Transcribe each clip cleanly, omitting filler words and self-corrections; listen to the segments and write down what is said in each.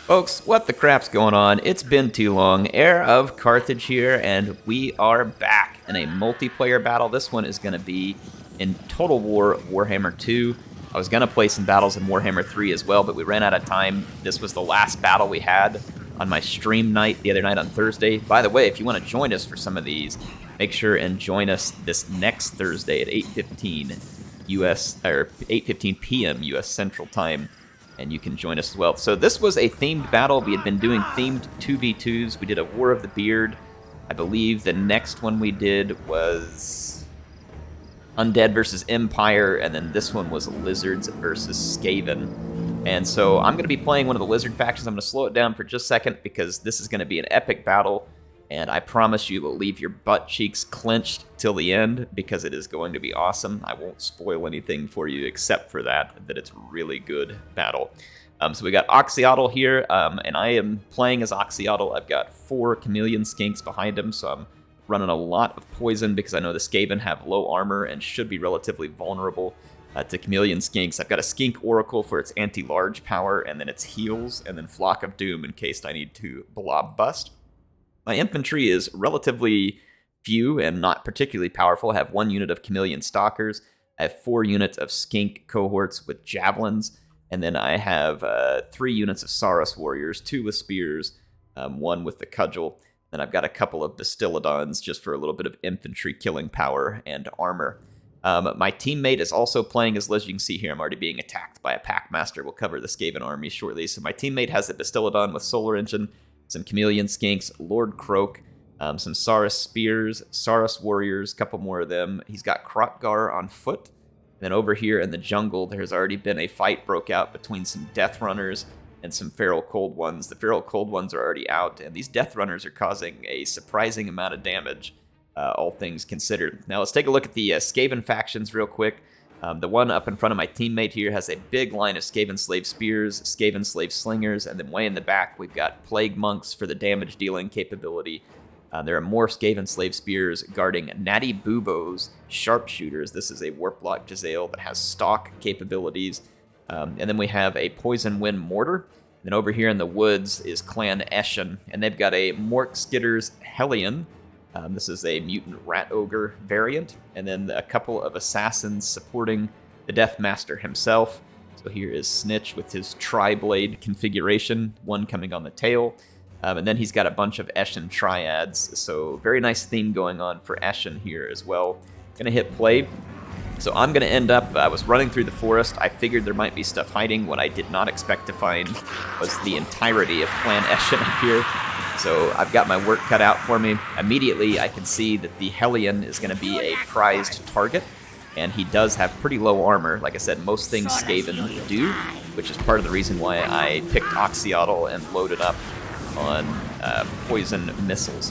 Folks, what the crap's going on? It's been too long. HeirofCarthage here, and we are back in a multiplayer battle. This one is going to be in Total War Warhammer 2. I was going to play some battles in Warhammer 3 as well, but we ran out of time. This was the last battle we had on my stream night the other night on Thursday. By the way, if you want to join us for some of these, make sure and join us this next Thursday at 8:15 US or 8:15 p.m. US Central Time. And you can join us as well. So this was a themed battle. We had been doing themed 2v2s. We did a War of the Beard. I believe the next one we did was Undead versus Empire, and then this one was Lizards versus Skaven. And so I'm going to be playing one of the Lizard factions. I'm going to slow it down for just a second because this is going to be an epic battle, and I promise you will leave your butt cheeks clenched till the end because it is going to be awesome. I won't spoil anything for you except for that it's a really good battle. So we got Oxyotl here, and I am playing as Oxyotl. I've got 4 chameleon skinks behind him, so I'm running a lot of poison because I know the Skaven have low armor and should be relatively vulnerable to chameleon skinks. I've got a skink oracle for its anti-large power, and then its heals, and then Flock of Doom in case I need to blob bust. My infantry is relatively few and not particularly powerful. I have 1 unit of chameleon stalkers. I have 4 units of skink cohorts with javelins. And then I have 3 units of Saurus warriors, 2 with spears, 1 with the cudgel. Then I've got a couple of Bastillodons just for a little bit of infantry killing power and armor. My teammate is also playing as Liz. You can see here I'm already being attacked by a Packmaster. We'll cover the Skaven army shortly. So my teammate has a Bastillodon with Solar Engine, some chameleon skinks, Lord Croak, some Saurus spears, Saurus warriors, a couple more of them. He's got Krotgar on foot. And then over here in the jungle, there's already been a fight broke out between some Death Runners and some Feral Cold Ones. The Feral Cold Ones are already out, and these Death Runners are causing a surprising amount of damage, all things considered. Now let's take a look at the Skaven factions real quick. The one up in front of my teammate here has a big line of Skaven Slave Spears, Skaven Slave Slingers, and then way in the back we've got Plague Monks for the damage dealing capability. There are more Skaven Slave Spears guarding Natty Bubo's Sharpshooters. This is a Warplock Jezzail that has stock capabilities. And then we have a Poison Wind Mortar. Then over here in the woods is Clan Eshin, and they've got a Mork Skitter's Hellion. This is a Mutant Rat Ogre variant, and then a couple of assassins supporting the Deathmaster himself. So here is Snitch with his Tri-Blade configuration, one coming on the tail. And then he's got a bunch of Eshin Triads, so very nice theme going on for Eshin here as well. Gonna hit play. So I'm gonna end up, I was running through the forest. I figured there might be stuff hiding. What I did not expect to find was the entirety of Clan Eshin up here. So I've got my work cut out for me. Immediately I can see that the Hellion is gonna be a prized target, and he does have pretty low armor. Like I said, most things Skaven do, which is part of the reason why I picked Oxyotl and loaded up on poison missiles.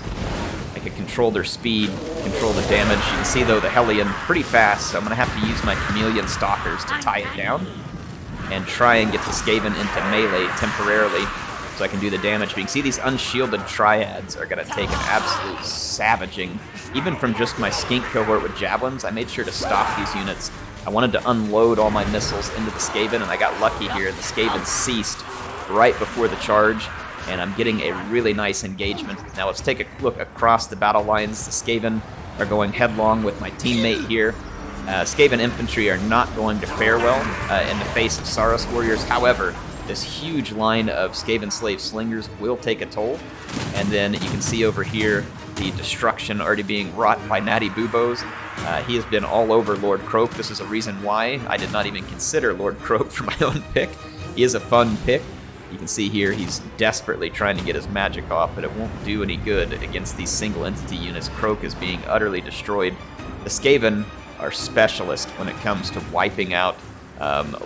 I can control their speed, control the damage. You can see, though, the Hellion pretty fast, so I'm going to have to use my Chameleon Stalkers to tie it down and try and get the Skaven into melee temporarily so I can do the damage. But you can see these unshielded Triads are going to take an absolute savaging. Even from just my Skink cohort with Javelins, I made sure to stop these units. I wanted to unload all my missiles into the Skaven, and I got lucky here. The Skaven ceased right before the charge, and I'm getting a really nice engagement. Now let's take a look across the battle lines. The Skaven are going headlong with my teammate here. Skaven infantry are not going to fare well in the face of Saurus warriors. However, this huge line of Skaven Slave Slingers will take a toll. And then you can see over here the destruction already being wrought by Natty Bubos. He has been all over Lord Croak. This is a reason why I did not even consider Lord Croak for my own pick. He is a fun pick. You can see here he's desperately trying to get his magic off, but it won't do any good against these single entity units. Croak is being utterly destroyed. The Skaven are specialists when it comes to wiping out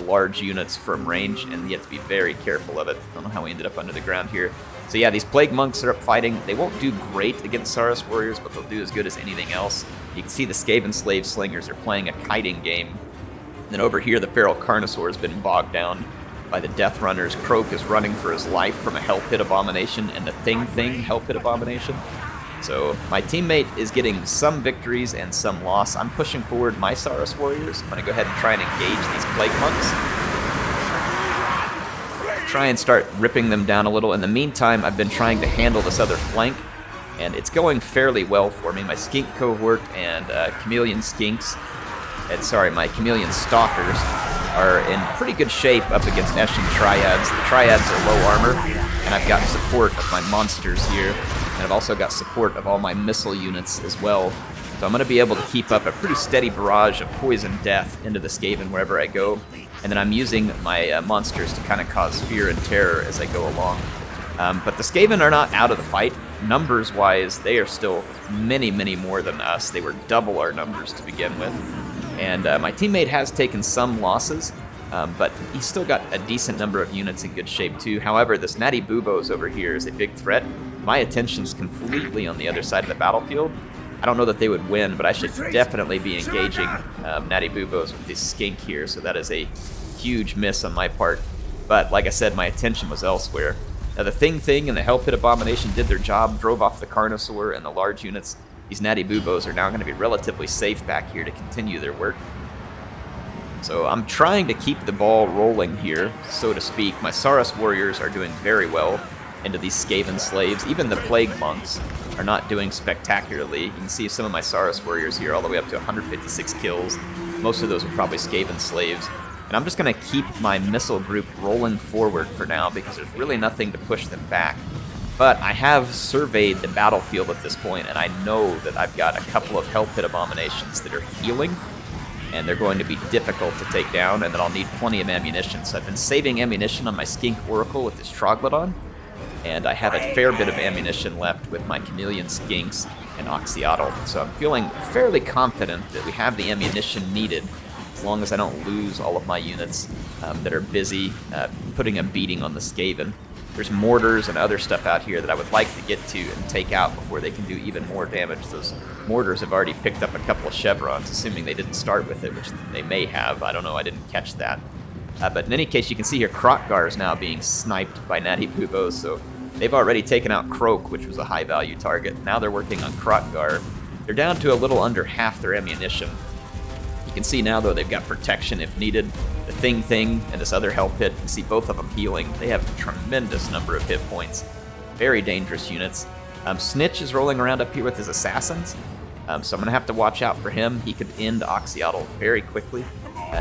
large units from range, and you have to be very careful of it. I don't know how we ended up under the ground here. So yeah, these Plague Monks are up fighting. They won't do great against Saurus warriors, but they'll do as good as anything else. You can see the Skaven Slave Slingers are playing a kiting game. And then over here, the Feral Carnosaur has been bogged down by the Death Runners. Croak is running for his life from a Hell Pit Abomination and the Thing Hell Pit Abomination. So my teammate is getting some victories and some loss. I'm pushing forward my Saurus warriors. I'm going to go ahead and try and engage these Plague Monks. try and start ripping them down a little. In the meantime, I've been trying to handle this other flank, and it's going fairly well for me. My skink cohort and chameleon skinks, my chameleon stalkers are in pretty good shape up against Eshin triads. The triads are low armor, and I've got support of my monsters here, and I've also got support of all my missile units as well. So I'm going to be able to keep up a pretty steady barrage of poison death into the Skaven wherever I go, and then I'm using my monsters to kind of cause fear and terror as I go along. But the Skaven are not out of the fight. Numbers-wise, they are still many, many more than us. They were double our numbers to begin with. And my teammate has taken some losses, but he's still got a decent number of units in good shape too. However, this Natty Buboes over here is a big threat. My attention's completely on the other side of the battlefield. I don't know that they would win, but I should definitely be engaging Natty Buboes with this skink here, so that is a huge miss on my part. But like I said, my attention was elsewhere. Now the Thing and the Hell Pit Abomination did their job, drove off the Carnosaur and the large units. These Natty Buboes are now going to be relatively safe back here to continue their work. So I'm trying to keep the ball rolling here, so to speak. My Saurus warriors are doing very well into these Skaven slaves. Even the Plague Monks are not doing spectacularly. You can see some of my Saurus warriors here all the way up to 156 kills. Most of those are probably Skaven slaves. And I'm just going to keep my missile group rolling forward for now because there's really nothing to push them back. But I have surveyed the battlefield at this point, and I know that I've got a couple of Hell Pit Abominations that are healing, and they're going to be difficult to take down, and that I'll need plenty of ammunition. So I've been saving ammunition on my Skink Oracle with this Troglodyte, and I have a fair bit of ammunition left with my Chameleon Skinks and Oxyotl. So I'm feeling fairly confident that we have the ammunition needed, as long as I don't lose all of my units that are busy putting a beating on the Skaven. There's mortars and other stuff out here that I would like to get to and take out before they can do even more damage. Those mortars have already picked up a couple of chevrons, assuming they didn't start with it, which they may have. I don't know, I didn't catch that. But in any case, you can see here Krotgar is now being sniped by Natty Buboes, so they've already taken out Croak, which was a high-value target. Now they're working on Krotgar. They're down to a little under half their ammunition. You can see now, though, they've got protection if needed. The Thing and this other Hell Pit, you can see both of them healing. They have a tremendous number of hit points. Very dangerous units. Snitch is rolling around up here with his assassins, so I'm going to have to watch out for him. He could end Oxyotl very quickly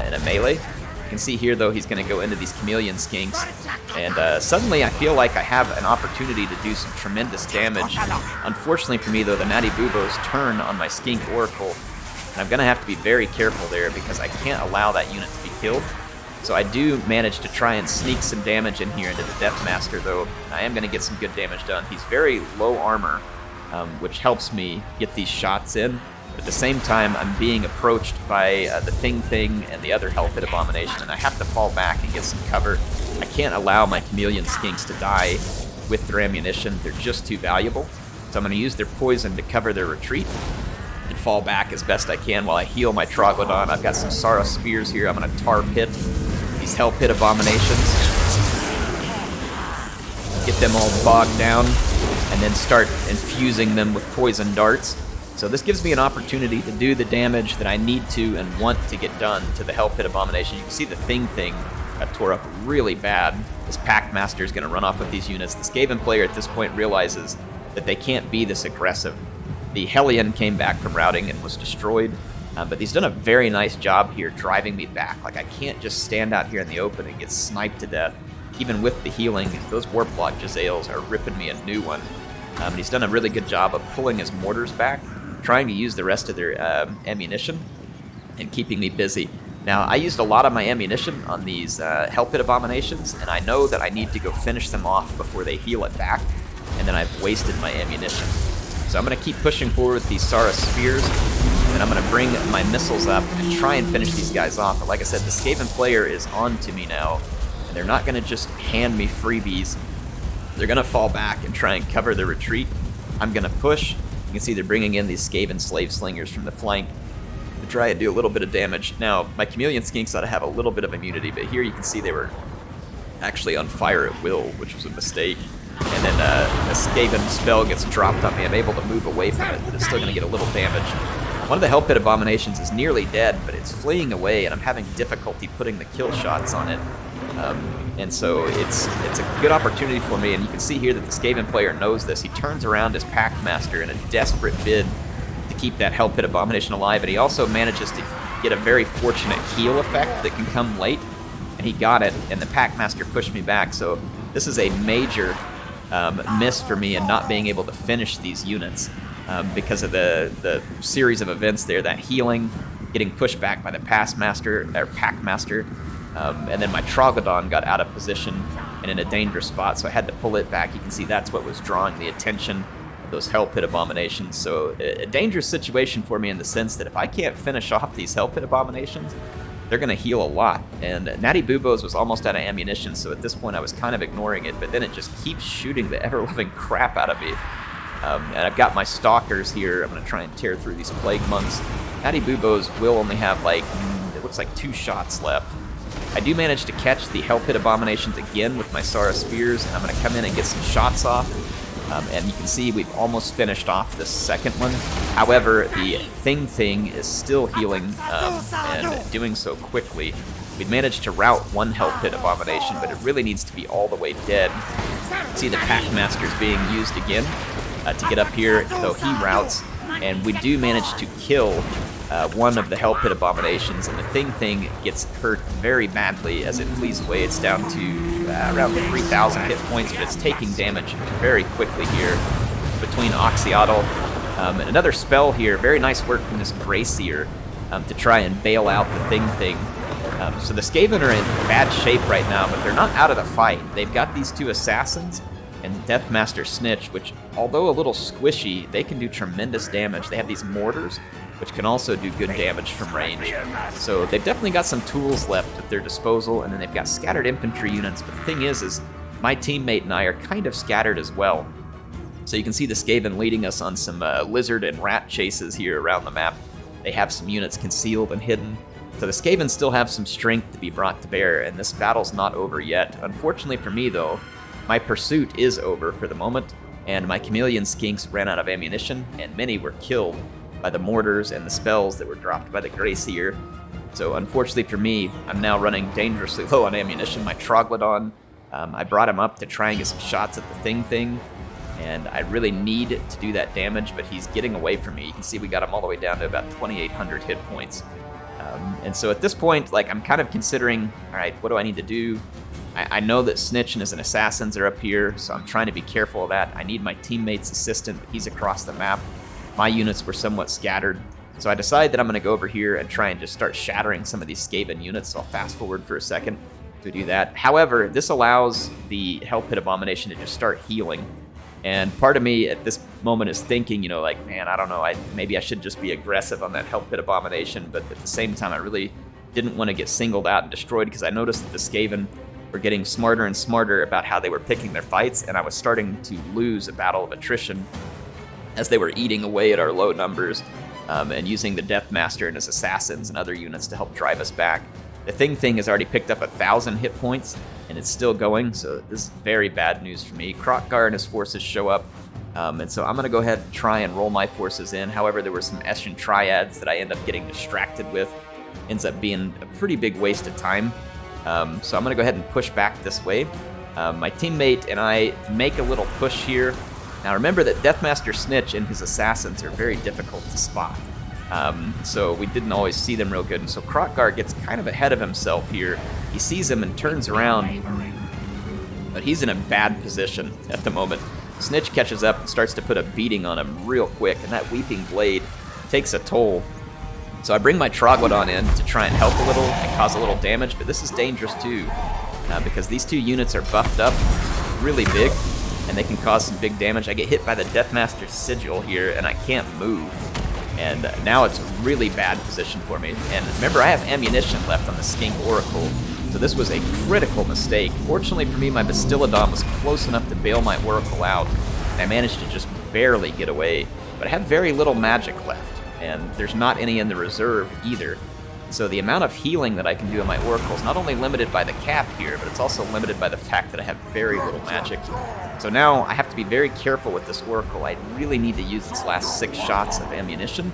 in a melee. You can see here, though, he's going to go into these Chameleon Skinks, and suddenly I feel like I have an opportunity to do some tremendous damage. Unfortunately for me, though, the Natty Buboes turn on my Skink Oracle, and I'm going to have to be very careful there because I can't allow that unit to be killed. So I do manage to try and sneak some damage in here into the Deathmaster, though. I am going to get some good damage done. He's very low armor, which helps me get these shots in. But at the same time, I'm being approached by the Thing and the other Hell Pit Abomination, and I have to fall back and get some cover. I can't allow my Chameleon Skinks to die with their ammunition. They're just too valuable. So I'm going to use their poison to cover their retreat and fall back as best I can while I heal my Troglodyte. I've got some Saurus Spears here. I'm going to Tar Pit these Hell Pit Abominations. Get them all bogged down, and then start infusing them with poison darts. So this gives me an opportunity to do the damage that I need to and want to get done to the Hell Pit Abomination. You can see the Thing got tore up really bad. This Packmaster is going to run off with these units. The Skaven player at this point realizes that they can't be this aggressive. The Hellion came back from routing and was destroyed, but he's done a very nice job here driving me back. Like, I can't just stand out here in the open and get sniped to death. Even with the healing, those Warplock Jezzails are ripping me a new one. And he's done a really good job of pulling his mortars back, trying to use the rest of their ammunition, and keeping me busy. Now, I used a lot of my ammunition on these Hell Pit Abominations, and I know that I need to go finish them off before they heal it back, and then I've wasted my ammunition. So I'm going to keep pushing forward with these Saurus Spears, and I'm going to bring my missiles up and try and finish these guys off. But like I said, the Skaven player is on to me now, and they're not going to just hand me freebies. They're going to fall back and try and cover the retreat. I'm going to push. You can see they're bringing in these Skaven Slave Slingers from the flank to try and do a little bit of damage. Now, my Chameleon Skinks ought to have a little bit of immunity, but here you can see they were actually on fire at will, which was a mistake. And then a Skaven spell gets dropped on me. I'm able to move away from it, but it's still going to get a little damage. One of the Hell Pit Abominations is nearly dead, but it's fleeing away, and I'm having difficulty putting the kill shots on it. And so it's a good opportunity for me, and you can see here that the Skaven player knows this. He turns around his Packmaster in a desperate bid to keep that Hell Pit Abomination alive, and he also manages to get a very fortunate heal effect that can come late, and he got it, and the Packmaster pushed me back. So this is a major miss for me in not being able to finish these units because of the series of events there, that healing, getting pushed back by the Packmaster, and then my Troglodon got out of position and in a dangerous spot, so I had to pull it back. You can see that's what was drawing the attention of those Hell Pit Abominations. So a dangerous situation for me in the sense that if I can't finish off these Hell Pit Abominations, they're going to heal a lot. And Natty Boobos was almost out of ammunition, so at this point I was kind of ignoring it, but then it just keeps shooting the ever-loving crap out of me. And I've got my Stalkers here. I'm going to try and tear through these Plague Monks. Natty Boobos will only have, like, it looks like 2 shots left. I do manage to catch the Hell Pit Abominations again with my Sara Spears, and I'm going to come in and get some shots off. And you can see we've almost finished off the second one. However, the Thing is still healing and doing so quickly. We've managed to rout 1 Hell Pit Abomination, but it really needs to be all the way dead. See the Packmaster's being used again to get up here, though he routs, and we do manage to kill 1 of the Hell Pit Abominations, and the Thing gets hurt very badly as it flees away. It's down to around 3,000 hit points, but it's taking damage very quickly here between Oxyotl. And another spell here, very nice work from this Grayseer to try and bail out the Thing. So the Skaven are in bad shape right now, but they're not out of the fight. They've got these 2 Assassins and Deathmaster Snitch, which, although a little squishy, they can do tremendous damage. They have these Mortars, which can also do good damage from range. So they've definitely got some tools left at their disposal, and then they've got scattered infantry units. But the thing is my teammate and I are kind of scattered as well. So you can see the Skaven leading us on some lizard and rat chases here around the map. They have some units concealed and hidden. So the Skaven still have some strength to be brought to bear, and this battle's not over yet. Unfortunately for me, though, my pursuit is over for the moment, and my Chameleon Skinks ran out of ammunition, and many were killed by the mortars and the spells that were dropped by the Grayseer. So unfortunately for me, I'm now running dangerously low on ammunition. My Troglodon, I brought him up to try and get some shots at the Thing, and I really need to do that damage, but he's getting away from me. You can see we got him all the way down to about 2,800 hit points. And so at this point, like, I'm kind of considering, all right, what do I need to do? I know that Snitch and his Assassins are up here, so I'm trying to be careful of that. I need my teammate's assistant, but he's across the map. My units were somewhat scattered, so I decided that I'm going to go over here and try and just start shattering some of these Skaven units. So I'll fast forward for a second to do that. However, this allows the Hell Pit Abomination to just start healing. And part of me at this moment is thinking, you know, like, man, I don't know, maybe I should just be aggressive on that Hell Pit Abomination, but at the same time, I really didn't want to get singled out and destroyed, because I noticed that the Skaven were getting smarter and smarter about how they were picking their fights, and I was starting to lose a battle of attrition as they were eating away at our low numbers and using the Deathmaster and his Assassins and other units to help drive us back. The Thing has already picked up 1,000 hit points, and it's still going, so this is very bad news for me. Krokgar and his forces show up, and so I'm going to go ahead and try and roll my forces in. However, there were some Eshin Triads that I end up getting distracted with. Ends up being a pretty big waste of time. So I'm going to go ahead and push back this way. My teammate and I make a little push here. Now remember that Deathmaster Snitch and his Assassins are very difficult to spot. So we didn't always see them real good, and so Krokgar gets kind of ahead of himself here. He sees him and turns around, but he's in a bad position at the moment. Snitch catches up and starts to put a beating on him real quick, and that Weeping Blade takes a toll. So I bring my Troglodon in to try and help a little and cause a little damage, but this is dangerous too, because these 2 units are buffed up really big, and they can cause some big damage. I get hit by the Deathmaster Sigil here, and I can't move. And now it's a really bad position for me. And remember, I have ammunition left on the Skink Oracle, so this was a critical mistake. Fortunately for me, my Bastiladon was close enough to bail my Oracle out, and I managed to just barely get away. But I have very little magic left, and there's not any in the reserve either. So the amount of healing that I can do in my Oracle is not only limited by the cap here, but it's also limited by the fact that I have very little magic. So now I have to be very careful with this Oracle. I really need to use its last 6 shots of ammunition.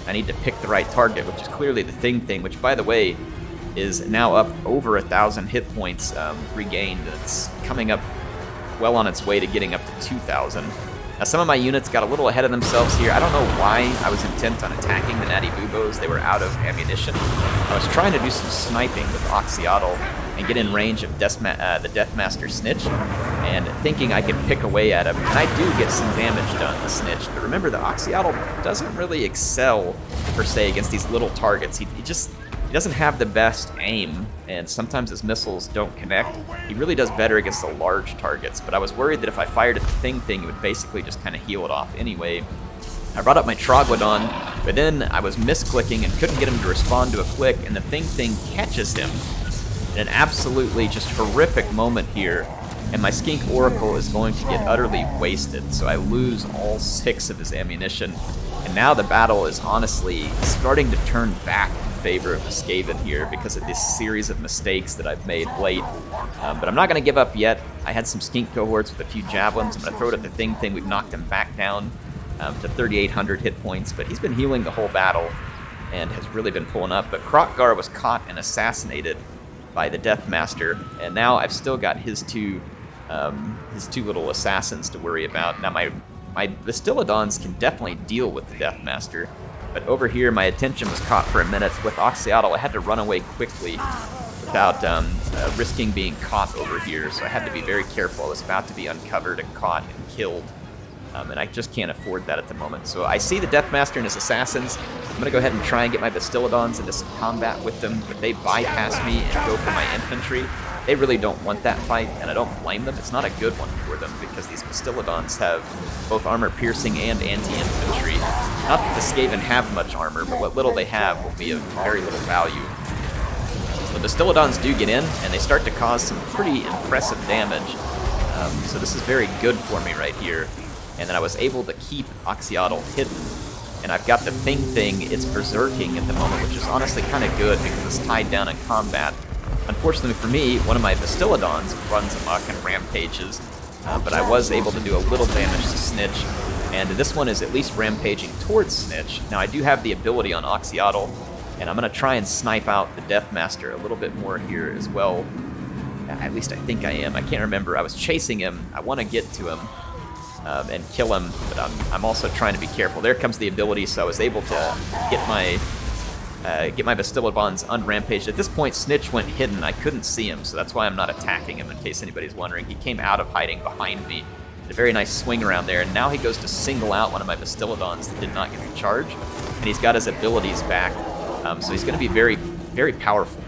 I need to pick the right target, which is clearly the Thing, which, by the way, is now up over 1,000 hit points regained. It's coming up well on its way to getting up to 2,000. Now, some of my units got a little ahead of themselves here. I don't know why I was intent on attacking the Natty Buboes. They were out of ammunition. I was trying to do some sniping with Oxyotl and get in range of the Deathmaster Snitch, and thinking I could pick away at him. And I do get some damage done to Snitch, but remember, the Oxyotl doesn't really excel, per se, against these little targets. He doesn't have the best aim, and sometimes his missiles don't connect. He really does better against the large targets, but I was worried that if I fired at the thing, it would basically just kind of heal it off anyway. I brought up my Troglodyte, but then I was misclicking and couldn't get him to respond to a click, and the thing catches him in an absolutely just horrific moment here, and my Skink Oracle is going to get utterly wasted, so I lose all 6 of his ammunition, and now the battle is honestly starting to turn back in favor of the Skaven here because of this series of mistakes that I've made late. But I'm not going to give up yet. I had some Skink cohorts with a few Javelins. I'm going to throw it at the thing. We've knocked him back down to 3,800 hit points, but he's been healing the whole battle and has really been pulling up. But Krokgar was caught and assassinated by the Deathmaster, and now I've still got his two little assassins to worry about. Now my Bastillodons can definitely deal with the Deathmaster, but over here my attention was caught for a minute. With Oxyotl, I had to run away quickly without risking being caught over here, so I had to be very careful. I was about to be uncovered and caught and killed, and I just can't afford that at the moment. So I see the Deathmaster and his assassins. I'm going to go ahead and try and get my Bastillodons into some combat with them, but they bypass me and go for my infantry. They really don't want that fight, and I don't blame them. It's not a good one for them because these Bastillodons have both armor-piercing and anti-infantry. Not that the Skaven have much armor, but what little they have will be of very little value. So the Bastillodons do get in, and they start to cause some pretty impressive damage. So this is very good for me right here. And then I was able to keep Oxyotl hidden. And I've got the thing, it's berserking at the moment, which is honestly kind of good because it's tied down in combat. Unfortunately for me, one of my Bastillodons runs amok and rampages, but I was able to do a little damage to Snitch, and this one is at least rampaging towards Snitch. Now I do have the ability on Oxyotl, and I'm going to try and snipe out the Deathmaster a little bit more here as well. At least I think I am. I can't remember. I was chasing him. I want to get to him and kill him, but I'm also trying to be careful. There comes the ability, so I was able to get my Bastillodons unrampaged. At this point, Snitch went hidden. I couldn't see him, so that's why I'm not attacking him, in case anybody's wondering. He came out of hiding behind me. Did a very nice swing around there, and now he goes to single out one of my Bastillodons that did not get the charge, and he's got his abilities back, so he's going to be very, very powerful.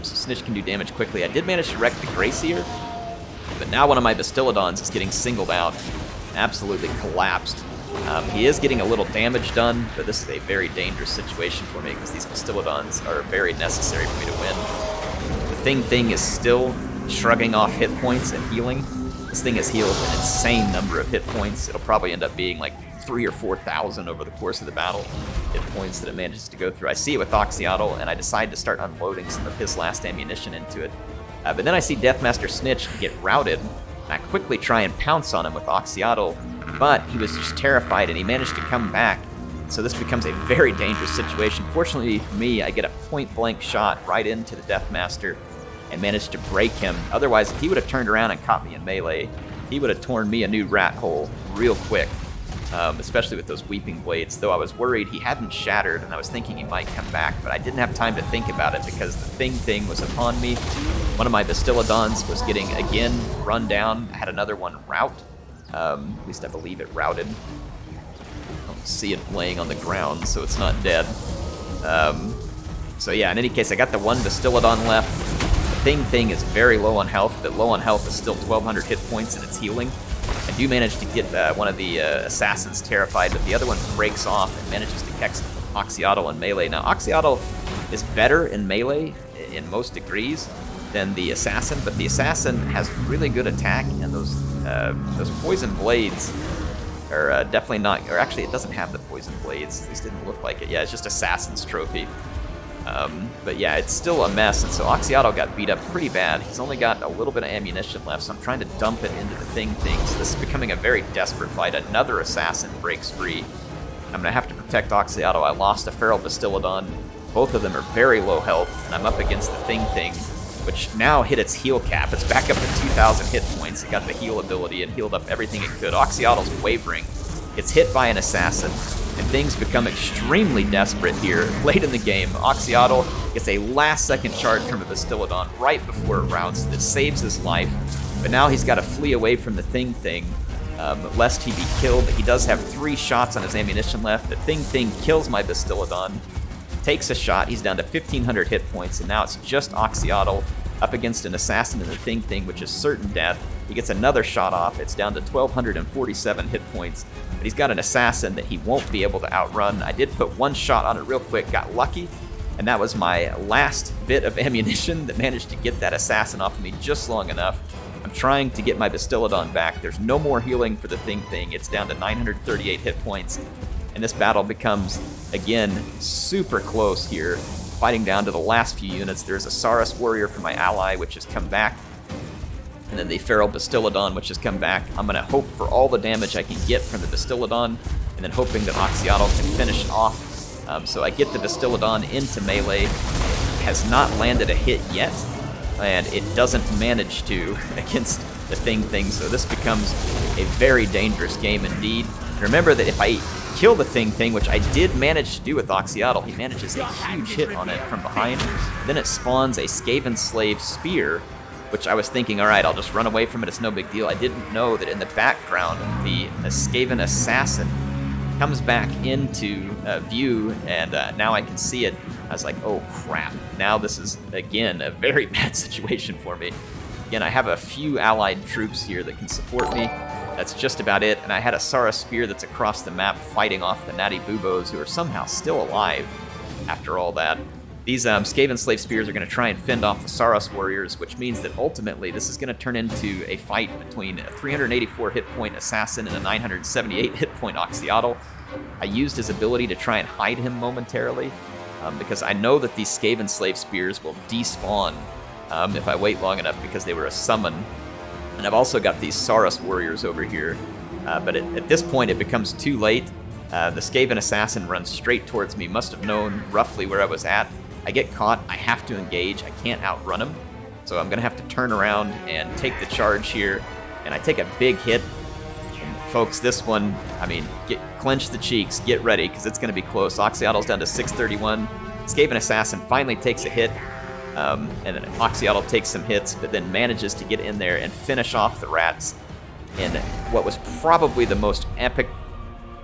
So Snitch can do damage quickly. I did manage to wreck the Grayseer, but now one of my Bastillodons is getting singled out, absolutely collapsed. He is getting a little damage done, but this is a very dangerous situation for me because these Bastillodons are very necessary for me to win. The thing is still shrugging off hit points and healing. This thing has healed an insane number of hit points. It'll probably end up being like 3,000 or 4,000 over the course of the battle hit points that it manages to go through. I see it with Oxyotl, and I decide to start unloading some of his last ammunition into it. But then I see Deathmaster Snitch get routed, and I quickly try and pounce on him with Oxyotl, but he was just terrified, and he managed to come back. So this becomes a very dangerous situation. Fortunately for me, I get a point-blank shot right into the Deathmaster and managed to break him. Otherwise, if he would have turned around and caught me in melee, he would have torn me a new rat hole real quick, especially with those Weeping Blades, though I was worried he hadn't shattered, and I was thinking he might come back, but I didn't have time to think about it because the thing was upon me. One of my Bastillodons was getting, again, run down. I had another one rout. At least I believe it routed. I don't see it laying on the ground, so it's not dead. So yeah, in any case, I got the one Bastillodon left. The thing is very low on health, but low on health is still 1,200 hit points and it's healing. I do manage to get one of the assassins terrified, but the other one breaks off and manages to catch Oxyotl in melee. Now, Oxyotl is better in melee in most degrees than the assassin, but the assassin has really good attack, and those poison blades are definitely not, or actually it doesn't have the poison blades, at least it didn't look like it. Yeah, it's just assassin's trophy. But yeah, it's still a mess, and so Oxyotl got beat up pretty bad. He's only got a little bit of ammunition left, so I'm trying to dump it into the thing. So this is becoming a very desperate fight. Another assassin breaks free. I'm going to have to protect Oxyotl. I lost a feral Bastillodon, Both of them are very low health, and I'm up against the thing, which now hit its heal cap. It's back up to 2,000 hit points. It got the heal ability and healed up everything it could. Oxyottl's wavering. It's hit by an assassin, and things become extremely desperate here late in the game. Oxyotl gets a last-second charge from a Bastillodon right before it routes that saves his life, but now he's got to flee away from the thing, lest he be killed. He does have 3 shots on his ammunition left. The thing kills my Bastillodon, takes a shot. He's down to 1,500 hit points, and now it's just Oxyotl up against an assassin and the thing, which is certain death. He gets another shot off. It's down to 1,247 hit points, but he's got an assassin that he won't be able to outrun. I did put 1 shot on it real quick, got lucky, and that was my last bit of ammunition that managed to get that assassin off of me just long enough. I'm trying to get my Bastillodon back. There's no more healing for the thing. It's down to 938 hit points, and this battle becomes, again, super close here, fighting down to the last few units. There's a Saurus warrior for my ally, which has come back, and then the Feral Bastillodon, which has come back. I'm going to hope for all the damage I can get from the Bastillodon, and then hoping that Oxyotl can finish off. So I get the Bastillodon into melee. It has not landed a hit yet, and it doesn't manage to against the thing, so this becomes a very dangerous game indeed. Remember that if I kill the thing, which I did manage to do with Oxyotl, he manages a huge hit on it from behind. Then it spawns a Skaven Slave Spear, which I was thinking, all right, I'll just run away from it, it's no big deal. I didn't know that in the background, the Skaven Assassin comes back into view, and now I can see it. I was like, oh crap, now this is, again, a very bad situation for me. Again, I have a few allied troops here that can support me. That's just about it, and I had a Saurus Spear that's across the map fighting off the Natty Bubos, who are somehow still alive after all that. These Skaven Slave Spears are going to try and fend off the Saurus Warriors, which means that ultimately this is going to turn into a fight between a 384 hit point Assassin and a 978 hit point Oxyotl. I used his ability to try and hide him momentarily, because I know that these Skaven Slave Spears will despawn if I wait long enough, because they were a summon. And I've also got these Saurus Warriors over here, but at this point it becomes too late. The Skaven Assassin runs straight towards me, must have known roughly where I was at. I get caught, I have to engage, I can't outrun him, so I'm going to have to turn around and take the charge here, and I take a big hit. And folks, this one, I mean, clench the cheeks, get ready, because it's going to be close. Oxyotl's down to 631. Skaven Assassin finally takes a hit, and then Oxyotl takes some hits, but then manages to get in there and finish off the rats in what was probably the most epic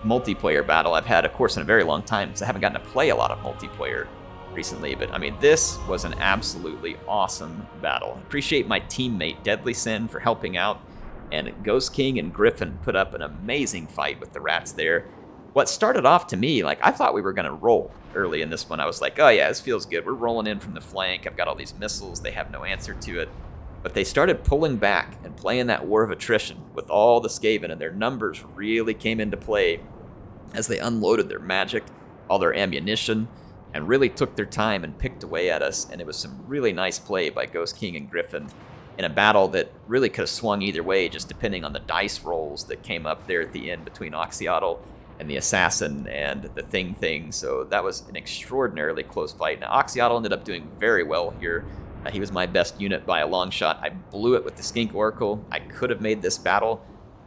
multiplayer battle I've had, of course, in a very long time, because I haven't gotten to play a lot of multiplayer recently. But I mean, this was an absolutely awesome battle. Appreciate my teammate Deadly Sin for helping out, and Ghost King and Griffin put up an amazing fight with the rats there. What started off to me, like, I thought we were going to roll early in this one. I was like, oh yeah, this feels good. We're rolling in from the flank. I've got all these missiles. They have no answer to it. But they started pulling back and playing that war of attrition with all the Skaven, and their numbers really came into play as they unloaded their magic, all their ammunition, and really took their time and picked away at us. And it was some really nice play by Ghost King and Griffin in a battle that really could have swung either way, just depending on the dice rolls that came up there at the end between Oxyotl and the Assassin and the thing. So that was an extraordinarily close fight. Now, Oxyotl ended up doing very well here. He was my best unit by a long shot. I blew it with the Skink Oracle. I could have made this battle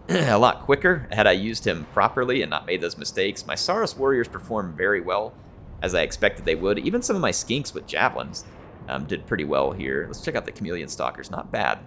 a lot quicker had I used him properly and not made those mistakes. My Saurus Warriors performed very well, as I expected they would. Even some of my Skinks with Javelins did pretty well here. Let's check out the Chameleon Stalkers. Not bad.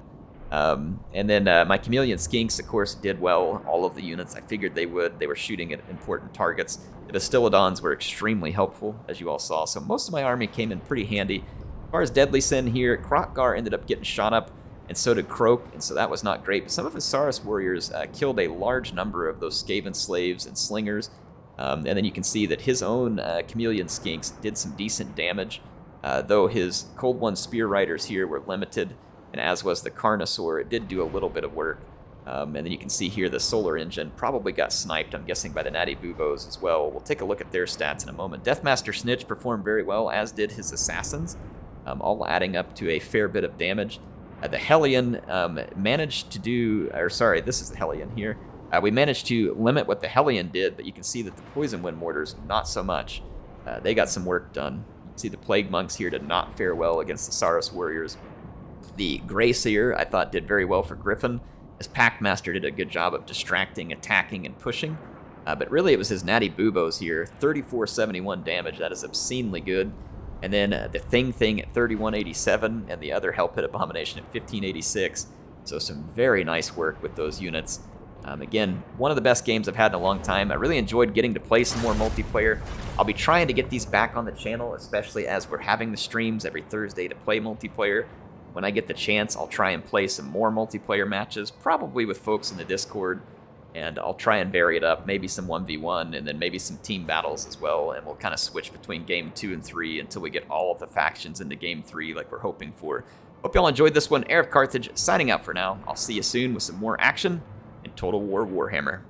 And then my Chameleon Skinks, of course, did well. All of the units, I figured they would. They were shooting at important targets. The Bastillodons were extremely helpful, as you all saw. So most of my army came in pretty handy. As far as Deadly Sin here, Krokgar ended up getting shot up, and so did Croak, and so that was not great. But some of his Saurus Warriors killed a large number of those Skaven Slaves and Slingers. And then you can see that his own Chameleon Skinks did some decent damage, though his Cold One Spear Riders here were limited, and as was the Carnosaur, it did do a little bit of work. And then you can see here the Solar Engine probably got sniped, I'm guessing, by the Natty Bubos as well. We'll take a look at their stats in a moment. Deathmaster Snitch performed very well, as did his Assassins, all adding up to a fair bit of damage. The Hellion managed to do, or sorry, this is the Hellion here. We managed to limit what the Hellion did, but you can see that the Poison Wind Mortars, not so much. They got some work done. See, the Plague Monks here did not fare well against the Saros Warriors. The Grey Seer, I thought, did very well for Griffin, as Packmaster did a good job of distracting, attacking, and pushing. But really, it was his Natty Bubos here. 3471 damage, that is obscenely good. And then the Thing at 3187, and the other Hell Pit Abomination at 1586. So some very nice work with those units. Again, one of the best games I've had in a long time. I really enjoyed getting to play some more multiplayer. I'll be trying to get these back on the channel, especially as we're having the streams every Thursday to play multiplayer. When I get the chance, I'll try and play some more multiplayer matches, probably with folks in the Discord, and I'll try and vary it up, maybe some 1v1, and then maybe some team battles as well, and we'll kind of switch between Game 2 and 3 until we get all of the factions into Game 3 like we're hoping for. Hope y'all enjoyed this one. HeirofCarthage signing out for now. I'll see you soon with some more action in Total War Warhammer.